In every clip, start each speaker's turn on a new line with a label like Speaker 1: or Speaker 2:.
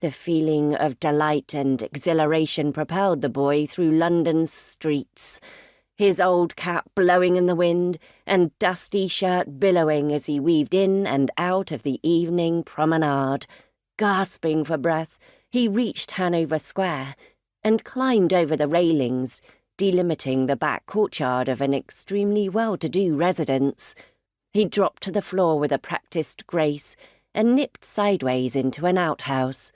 Speaker 1: The feeling of delight and exhilaration propelled the boy through London's streets, his old cap blowing in the wind and dusty shirt billowing as he weaved in and out of the evening promenade. Gasping for breath, he reached Hanover Square and climbed over the railings, delimiting the back courtyard of an extremely well-to-do residence. He dropped to the floor with a practised grace and nipped sideways into an outhouse.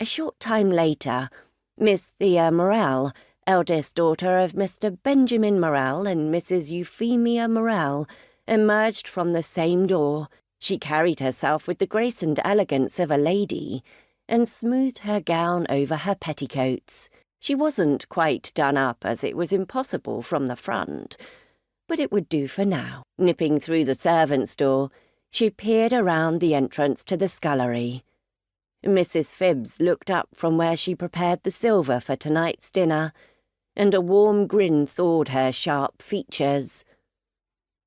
Speaker 1: A short time later, Miss Thea Morell, eldest daughter of Mr. Benjamin Morell and Mrs. Euphemia Morell, emerged from the same door. She carried herself with the grace and elegance of a lady, and smoothed her gown over her petticoats. She wasn't quite done up, as it was impossible from the front, but it would do for now. Nipping through the servants' door, she peered around the entrance to the scullery. Mrs. Phibbs looked up from where she prepared the silver for tonight's dinner, and a warm grin thawed her sharp features.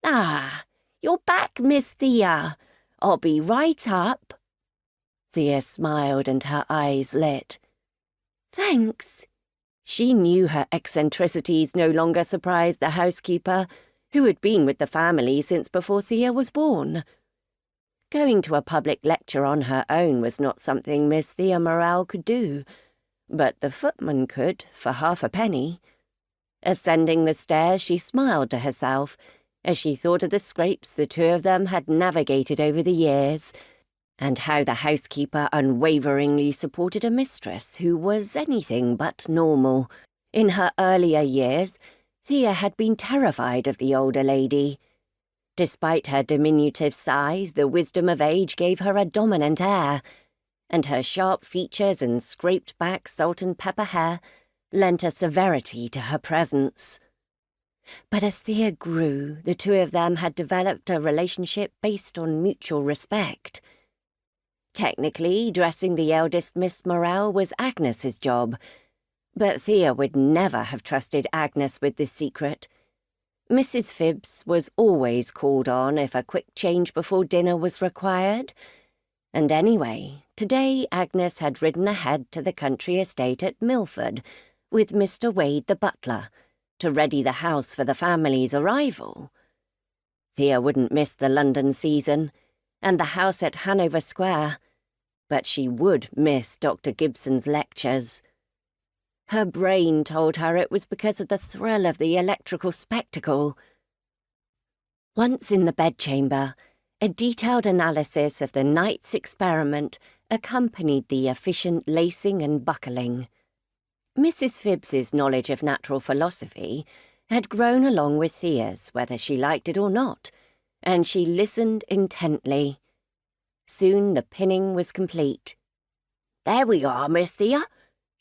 Speaker 1: "Ah, you're back, Miss Thea. I'll be right up." Thea smiled and her eyes lit. "Thanks." She knew her eccentricities no longer surprised the housekeeper, who had been with the family since before Thea was born. Going to a public lecture on her own was not something Miss Thea Morell could do, but the footman could for half a penny. Ascending the stairs, she smiled to herself as she thought of the scrapes the two of them had navigated over the years, and how the housekeeper unwaveringly supported a mistress who was anything but normal. In her earlier years, Thea had been terrified of the older lady. Despite her diminutive size, the wisdom of age gave her a dominant air, and her sharp features and scraped-back salt-and-pepper hair lent a severity to her presence. But as Thea grew, the two of them had developed a relationship based on mutual respect. Technically, dressing the eldest Miss Morell was Agnes's job, but Thea would never have trusted Agnes with this secret. Mrs. Phibbs was always called on if a quick change before dinner was required, and anyway, today Agnes had ridden ahead to the country estate at Milford with Mr. Wade the butler, to ready the house for the family's arrival. Thea wouldn't miss the London season, and the house at Hanover Square, but she would miss Dr. Gibson's lectures. Her brain told her it was because of the thrill of the electrical spectacle. Once in the bedchamber, a detailed analysis of the night's experiment accompanied the efficient lacing and buckling. Mrs. Phibbs's knowledge of natural philosophy had grown along with Thea's, whether she liked it or not, and she listened intently. Soon the pinning was complete. "There we are, Miss Thea.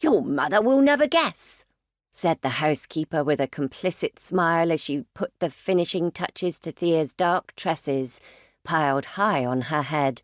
Speaker 1: Your mother will never guess," said the housekeeper with a complicit smile as she put the finishing touches to Thea's dark tresses, piled high on her head.